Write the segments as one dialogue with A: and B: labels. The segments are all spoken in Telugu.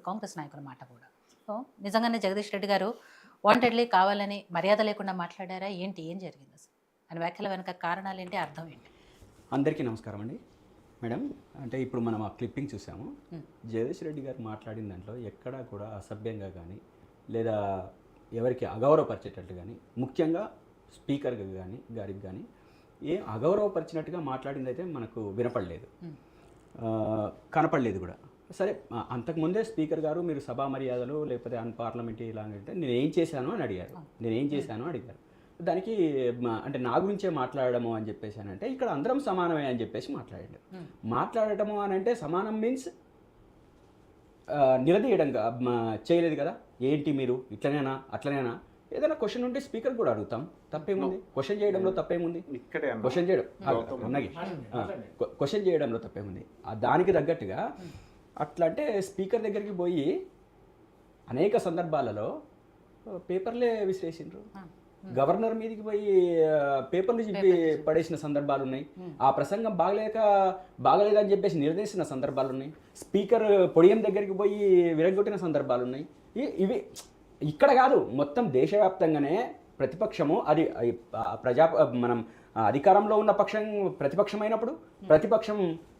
A: కాంగ్రెస్ నాయకుల మాట కూడా. సో నిజంగానే జగదీష్ రెడ్డి గారు వాంటెడ్లీ కావాలని మర్యాద లేకుండా మాట్లాడారా ఏంటి, ఏం జరిగింది అసలు? ఆయన వ్యాఖ్యల వెనక కారణాలు ఏంటి, అర్థం ఏంటి?
B: అందరికీ నమస్కారం అండి. మేడం, అంటే ఇప్పుడు మనం ఆ క్లిప్పింగ్ చూసాము. జగదీష్ రెడ్డి గారు మాట్లాడిన దాంట్లో ఎక్కడా కూడా అసభ్యంగా కానీ లేదా ఎవరికి అగౌరవపరిచేటట్టు కానీ, ముఖ్యంగా స్పీకర్ గారికి కానీ ఏ అగౌరవపరిచినట్టుగా మాట్లాడింది అయితే మనకు వినపడలేదు, కనపడలేదు కూడా. సరే, అంతకుముందే స్పీకర్ గారు మీరు సభా మర్యాదలు లేకపోతే అన్పార్లమెంటరీ ఇలా అంటే నేనేం చేశాను అని అడిగారు. దానికి అంటే నా గురించే మాట్లాడము అని చెప్పేసానంటే ఇక్కడ అందరం సమానమే అని చెప్పేసి మాట్లాడాడు. మాట్లాడటము అని అంటే సమానం మీన్స్ నిలదీయడం చేయలేదు కదా. ఏంటి మీరు ఇట్లనేనా అట్లనేనా, ఏదైనా క్వశ్చన్ ఉంటే స్పీకర్ కూడా అడుగుతాం, తప్పేముంది? క్వశ్చన్ చేయడంలో తప్పేముంది? క్వశ్చన్ చేయడంలో తప్పేముంది? దానికి తగ్గట్టుగా అట్లా అంటే స్పీకర్ దగ్గరికి పోయి అనేక సందర్భాలలో పేపర్లే విశ్లేషించరు. గవర్నర్ మీదకి పోయి పేపర్లు చింపి పడేసిన సందర్భాలు ఉన్నాయి. ఆ ప్రసంగం బాగలేదని చెప్పేసి నిలదీసిన సందర్భాలు ఉన్నాయి. స్పీకర్ పొడియం దగ్గరికి పోయి విరగొట్టిన సందర్భాలు ఉన్నాయి. ఇవి ఇక్కడ కాదు, మొత్తం దేశవ్యాప్తంగానే ప్రతిపక్షము అది మనం అధికారంలో ఉన్న పక్షం ప్రతిపక్షమైనప్పుడు, ప్రతిపక్షం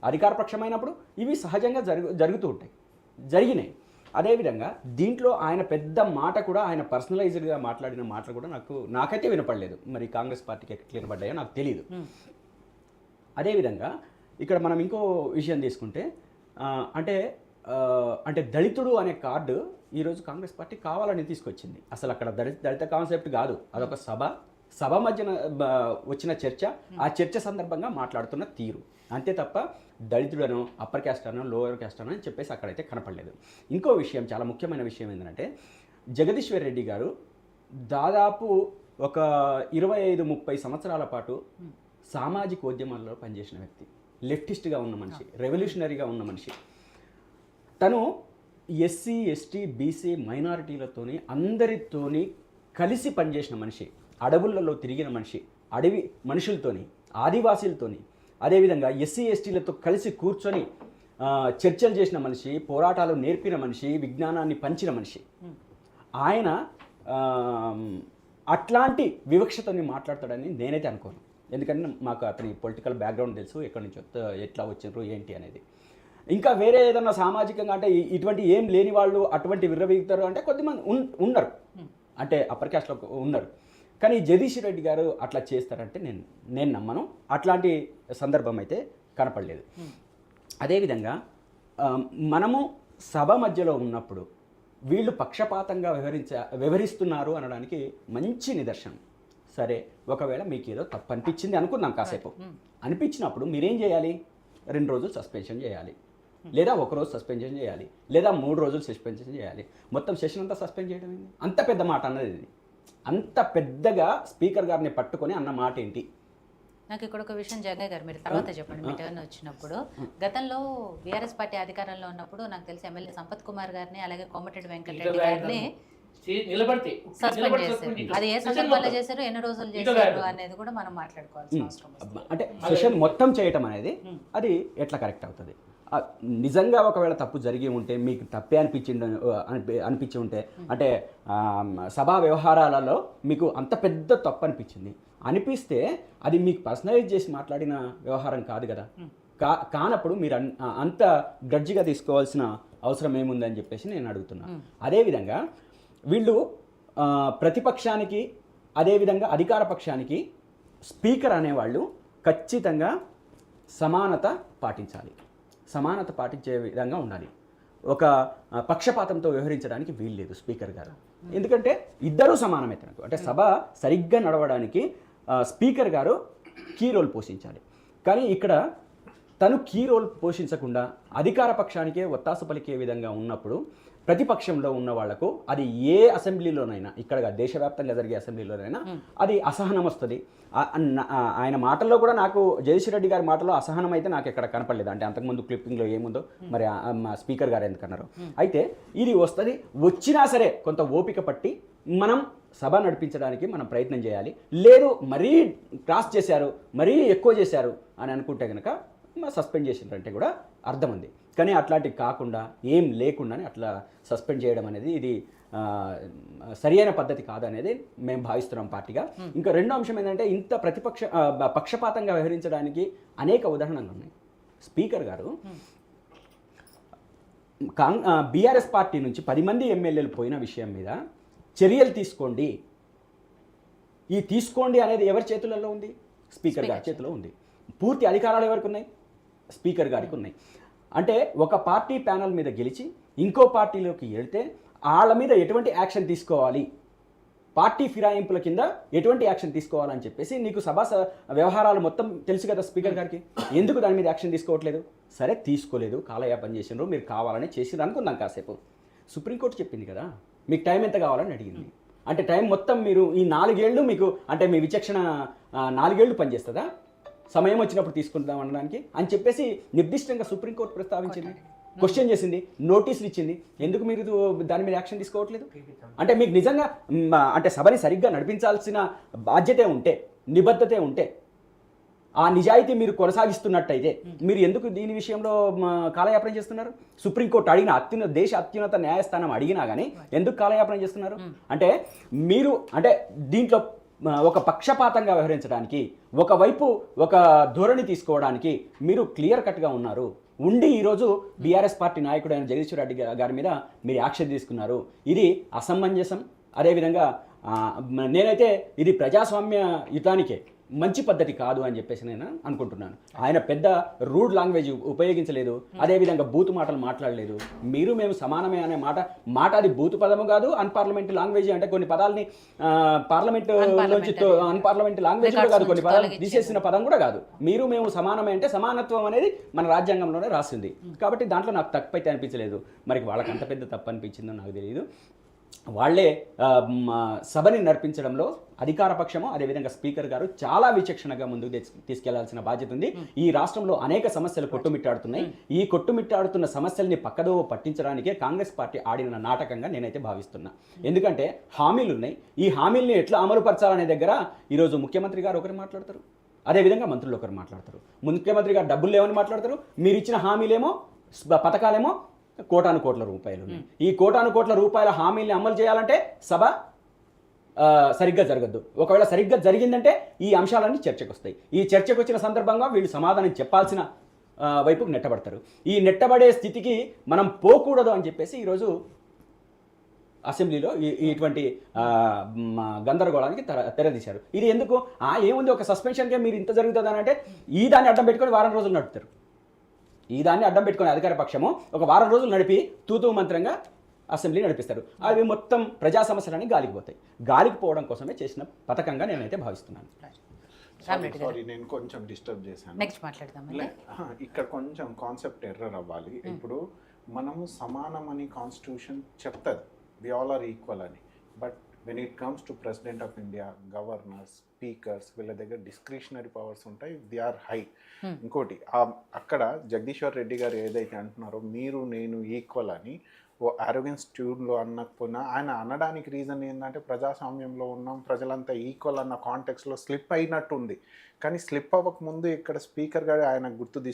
B: అధికార పక్షమైనప్పుడు ఇవి సహజంగా జరుగుతూ ఉంటాయి, జరిగినాయి. అదేవిధంగా దీంట్లో ఆయన పెద్ద మాట కూడా, ఆయన పర్సనలైజ్డ్గా మాట్లాడిన మాటలు కూడా నాకైతే వినపడలేదు. మరి కాంగ్రెస్ పార్టీకి ఎట్లా వినపడ్డాయో నాకు తెలియదు. అదేవిధంగా ఇక్కడ మనం ఇంకో విషయం తీసుకుంటే అంటే దళితుడు అనే కార్డు ఈరోజు కాంగ్రెస్ పార్టీ కావాలని తీసుకొచ్చింది. అసలు అక్కడ దళిత కాన్సెప్ట్ కాదు, అదొక సభ మధ్యన వచ్చిన చర్చ. ఆ చర్చ సందర్భంగా మాట్లాడుతున్న తీరు అంతే తప్ప దళితుడనో అప్పర్ క్యాస్ట్ అనో లోవర్ క్యాస్ట్ అనో అని చెప్పేసి అక్కడైతే కనపడలేదు. ఇంకో విషయం, చాలా ముఖ్యమైన విషయం ఏంటంటే జగదీశ్వర్ రెడ్డి గారు దాదాపు ఒక 25-30 సంవత్సరాల పాటు సామాజిక ఉద్యమాల్లో పనిచేసిన వ్యక్తి, లెఫ్టిస్ట్గా ఉన్న మనిషి, రెవల్యూషనరీగా ఉన్న మనిషి. తను ఎస్సీ ఎస్టీ బీసీ మైనారిటీలతోని అందరితోని కలిసి పనిచేసిన మనిషి, అడవులలో తిరిగిన మనిషి, అడవి మనుషులతోని, ఆదివాసీలతోని, అదేవిధంగా ఎస్సీ ఎస్టీలతో కలిసి కూర్చొని చర్చలు చేసిన మనిషి, పోరాటాలు నేర్పిన మనిషి, విజ్ఞానాన్ని పంచిన మనిషి. ఆయన అట్లాంటి వివక్షతని మాట్లాడతాడని నేనైతే అనుకోను. ఎందుకంటే మాకు అతని పొలిటికల్ బ్యాక్గ్రౌండ్ తెలుసు, ఎక్కడి నుంచి ఎట్లా వచ్చిండ్రు ఏంటి అనేది. ఇంకా వేరే ఏదన్నా సామాజికంగా అంటే ఇటువంటి ఏం లేని వాళ్ళు అటువంటి విర్రవీగుతారు అంటే కొద్దిమంది ఉన్నారు, అంటే అప్పర్ క్యాస్ట్లో ఉన్నారు. కానీ జగదీష్ రెడ్డి గారు అట్లా చేస్తారంటే నేను నమ్మను. అట్లాంటి సందర్భం అయితే కనపడలేదు. అదేవిధంగా మనము సభ మధ్యలో ఉన్నప్పుడు వీళ్ళు పక్షపాతంగా వ్యవహరిస్తున్నారు అనడానికి మంచి నిదర్శనం. సరే, ఒకవేళ మీకు ఏదో తప్పు అనిపించింది అనుకుందాం, కాసేపు అనిపించినప్పుడు మీరేం చేయాలి? 2 రోజులు సస్పెన్షన్ చేయాలి, లేదా 1 రోజు సస్పెన్షన్ చేయాలి, లేదా 3 రోజులు సస్పెన్షన్ చేయాలి. మొత్తం సెషన్ అంతా సస్పెండ్ చేయడం ఏంటి? అంత పెద్ద మాట అన్నది ఇది. అంత పెద్దగా స్పీకర్ గారిని పట్టుకొని అన్న మాట ఏంటి?
A: నాకు ఇక్కడ ఒక విషయం జగన్ గారు మీరు తర్వాత చెప్పండి. మీ టర్న్ వచ్చినప్పుడు గతంలో బీఆర్ఎస్ పార్టీ అధికారంలో ఉన్నప్పుడు నాకు తెలిసి ఎమ్మెల్యే సంపత్ కుమార్ గారిని అలాగే కోమటిరెడ్డి వెంకటరెడ్డి గారిని సస్పెండ్ చేశారు. అది ఏ సందర్భంలో చేశారు, ఎన్ని రోజులు చేశారు అనేది కూడా మనం మాట్లాడుకోవాల్సిన అవసరం.
B: అంటే సెషన్ మొత్తం చేయటం అనేది అది ఎట్లా కరెక్ట్ అవుతుంది? నిజంగా ఒకవేళ తప్పు జరిగి ఉంటే, మీకు తప్పే అనిపించి ఉంటే, అంటే సభా వ్యవహారాలలో మీకు అంత పెద్ద తప్పు అనిపిస్తే అది మీకు పర్సనలైజ్ చేసి మాట్లాడిన వ్యవహారం కాదు కదా. కానప్పుడు మీరు అంత గడ్జిగా తీసుకోవాల్సిన అవసరం ఏముందని చెప్పేసి నేను అడుగుతున్నాను. అదేవిధంగా వీళ్ళు ప్రతిపక్షానికి అదేవిధంగా అధికార పక్షానికి స్పీకర్ అనేవాళ్ళు ఖచ్చితంగా సమానత పాటించే విధంగా ఉండాలి. ఒక పక్షపాతంతో వ్యవహరించడానికి వీల్లేదు స్పీకర్ గారు. ఎందుకంటే ఇద్దరూ సమానమే. తనకు అంటే సభ సరిగ్గా నడవడానికి స్పీకర్ గారు కీ రోల్ పోషించాలి. కానీ ఇక్కడ తను కీ రోల్ పోషించకుండా అధికార పక్షానికే ఒత్తాస పలికే విధంగా ఉన్నప్పుడు ప్రతిపక్షంలో ఉన్న వాళ్లకు అది ఏ అసెంబ్లీలోనైనా, ఇక్కడ దేశవ్యాప్తంగా జరిగే అసెంబ్లీలోనైనా అది అసహనం వస్తుంది. ఆయన మాటల్లో కూడా నాకు జగదీష్ రెడ్డి గారి మాటలో అసహనం అయితే నాకు ఎక్కడ కనపడలేదు. అంటే అంతకుముందు క్లిప్పింగ్లో ఏముందో మరి స్పీకర్ గారు ఎందుకన్నారు. అయితే ఇది వస్తుంది, వచ్చినా సరే కొంత ఓపిక పట్టి మనం సభ నడిపించడానికి మనం ప్రయత్నం చేయాలి. లేదు మరీ క్రాస్ చేశారు, మరీ ఎక్కువ చేశారు అని అనుకుంటే కనుక సస్పెండ్ చేసినట్టే కూడా అర్థం ఉంది. కానీ అట్లాంటివి కాకుండా ఏం లేకుండానే అట్లా సస్పెండ్ చేయడం అనేది ఇది సరి అయిన పద్ధతి కాదనేది మేము భావిస్తున్నాం పార్టీగా. ఇంకా రెండో అంశం ఏంటంటే ఇంత పక్షపాతంగా వ్యవహరించడానికి అనేక ఉదాహరణలు ఉన్నాయి. స్పీకర్ గారు బీఆర్ఎస్ పార్టీ నుంచి 10 మంది ఎమ్మెల్యేలు పోయిన విషయం మీద చర్యలు తీసుకోండి, ఈ తీసుకోండి అనేది ఎవరి చేతులలో ఉంది? స్పీకర్ గారి చేతిలో ఉంది. పూర్తి అధికారాలు ఎవరికి ఉన్నాయి? స్పీకర్ గారికి ఉన్నాయి. అంటే ఒక పార్టీ ప్యానల్ మీద గెలిచి ఇంకో పార్టీలోకి వెళ్తే వాళ్ళ మీద ఎటువంటి యాక్షన్ తీసుకోవాలి, పార్టీ ఫిరాయింపుల కింద ఎటువంటి యాక్షన్ తీసుకోవాలని చెప్పేసి నీకు సభా వ్యవహారాలు మొత్తం తెలుసు కదా స్పీకర్ గారికి. ఎందుకు దాని మీద యాక్షన్ తీసుకోవట్లేదు? సరే తీసుకోలేదు, కాలయాపన చేసినారు, మీరు కావాలని చేసినారు అనుకుందాం కాసేపు. సుప్రీంకోర్టు చెప్పింది కదా మీకు టైం ఎంత కావాలని అడిగింది. అంటే టైం మొత్తం మీరు ఈ 4 ఏళ్ళు మీకు అంటే మీ విచక్షణ 4 ఏళ్ళు పనిచేస్తుందా సమయం వచ్చినప్పుడు తీసుకుందాం అనడానికి అని చెప్పేసి నిర్దిష్టంగా సుప్రీంకోర్టు ప్రస్తావించింది, క్వశ్చన్ చేసింది, నోటీసులు ఇచ్చింది. ఎందుకు మీరు దాని మీద యాక్షన్ తీసుకోవట్లేదు? అంటే మీకు నిజంగా అంటే సభని సరిగ్గా నడిపించాల్సిన బాధ్యతే ఉంటే, నిబద్ధతే ఉంటే, ఆ నిజాయితీ మీరు కొనసాగిస్తున్నట్టయితే మీరు ఎందుకు దీని విషయంలో కాలయాపన చేస్తున్నారు? సుప్రీంకోర్టు అడిగిన దేశ అత్యున్నత న్యాయస్థానం అడిగినా కానీ ఎందుకు కాలయాపన చేస్తున్నారు? అంటే మీరు అంటే దీంట్లో ఒక పక్షపాతంగా వ్యవహరించడానికి, ఒకవైపు ఒక ధోరణి తీసుకోవడానికి మీరు క్లియర్ కట్గా ఉన్నారు. ఉండి ఈరోజు బీఆర్ఎస్ పార్టీ నాయకుడైన జగదీశ్వర్ రెడ్డి గారి మీద మీరు యాక్షన్ తీసుకున్నారు. ఇది అసమంజసం. అదేవిధంగా నేనైతే ఇది ప్రజాస్వామ్య యుతానికే మంచి పద్ధతి కాదు అని చెప్పేసి నేను అనుకుంటున్నాను. ఆయన పెద్ద రూడ్ లాంగ్వేజ్ ఉపయోగించలేదు, అదేవిధంగా బూతు మాటలు మాట్లాడలేదు. మీరు మేము సమానమే అనే మాట అది బూతు పదము కాదు, అన్పార్లమెంట్ లాంగ్వేజ్ అంటే కొన్ని పదాలని పార్లమెంట్ నుంచి అన్పార్లమెంట్ లాంగ్వేజ్ కూడా కాదు, కొన్ని పదాలు తీసేసిన పదం కూడా కాదు. మీరు మేము సమానమే అంటే సమానత్వం అనేది మన రాజ్యాంగంలోనే రాసింది. కాబట్టి దాంట్లో నాకు తప్పు అయితే అనిపించలేదు. మరి వాళ్ళకి అంత పెద్ద తప్పు అనిపించిందో నాకు తెలియదు. వాళ్లే సభని నడిపించడంలో అధికార పక్షము అదేవిధంగా స్పీకర్ గారు చాలా విచక్షణగా ముందుకు తీసుకెళ్లాల్సిన బాధ్యత ఉంది. ఈ రాష్ట్రంలో అనేక సమస్యలు కొట్టుమిట్టాడుతున్నాయి. ఈ కొట్టుమిట్టాడుతున్న సమస్యల్ని పక్కదోవ పట్టించడానికే కాంగ్రెస్ పార్టీ ఆడిన నాటకంగా నేనైతే భావిస్తున్నా. ఎందుకంటే హామీలు ఉన్నాయి, ఈ హామీల్ని ఎట్లా అమలుపరచాలనే దగ్గర ఈరోజు ముఖ్యమంత్రి గారు ఒకరు మాట్లాడతారు, అదేవిధంగా మంత్రులు ఒకరు మాట్లాడతారు. ముఖ్యమంత్రి గారు డబ్బులు లేవని మాట్లాడతారు, మీరు ఇచ్చిన హామీలేమో పథకాలేమో కోటాను కోట్ల రూపాయలు. ఈ కోటాను కోట్ల రూపాయల హామీల్ని అమలు చేయాలంటే సభ సరిగ్గా జరగద్దు. ఒకవేళ సరిగ్గా జరిగిందంటే ఈ అంశాలన్నీ చర్చకు వస్తాయి. ఈ చర్చకు వచ్చిన సందర్భంగా వీళ్ళు సమాధానం చెప్పాల్సిన వైపుకు నెట్టబడతారు. ఈ నెట్టబడే స్థితికి మనం పోకూడదు అని చెప్పేసి ఈరోజు అసెంబ్లీలో ఇటువంటి గందరగోళానికి తెరదీశారు. ఇది ఎందుకు ఏముంది, ఒక సస్పెన్షన్కే మీరు ఇంత జరుగుతుందని అంటే ఈ దాన్ని అడ్డం పెట్టుకొని వారం రోజులు నడుపుతారు. ఈ దాన్ని అడ్డం పెట్టుకునే అధికార పక్షము ఒక వారం రోజులు నడిపి తూతూ మంత్రంగా అసెంబ్లీ నడిపిస్తారు. అవి మొత్తం ప్రజా సమస్యలని గాలికిపోతాయి. గాలికి కోసమే చేసిన పథకంగా నేనైతే భావిస్తున్నాను.
C: సారీ నేను కొంచెం డిస్టర్బ్ చేశాను.
A: నెక్స్ట్ మాట్లాడదాం.
C: ఇక్కడ కొంచెం కాన్సెప్ట్ ఎర్రర్ అవ్వాలి. ఇప్పుడు మనము సమానమని కాన్స్టిట్యూషన్ చెప్తుంది, వి ఆల్ ఆర్ ఈక్వల్ అని. But when it comes to president of India, governors, speakers, వీళ్ళ దగ్గర డిస్క్రిషనరీ పవర్స్ ఉంటాయి, దే ఆర్ హై. ఇంకోటి అక్కడ జగదీశ్వర్ రెడ్డి గారు ఏదైతే అంటున్నారో మీరు నేను ఈక్వల్ అని ఓ ఆరోగెన్స్ ట్యూన్లో అనకపోయినా ఆయన అనడానికి రీజన్ ఏంటంటే ప్రజాస్వామ్యంలో ఉన్నాం, ప్రజలంతా ఈక్వల్ అన్న కాంటెక్స్లో స్లిప్ అయినట్టుంది. కానీ స్లిప్ అవ్వకముందు ఇక్కడ స్పీకర్ గారు ఆయన గుర్తు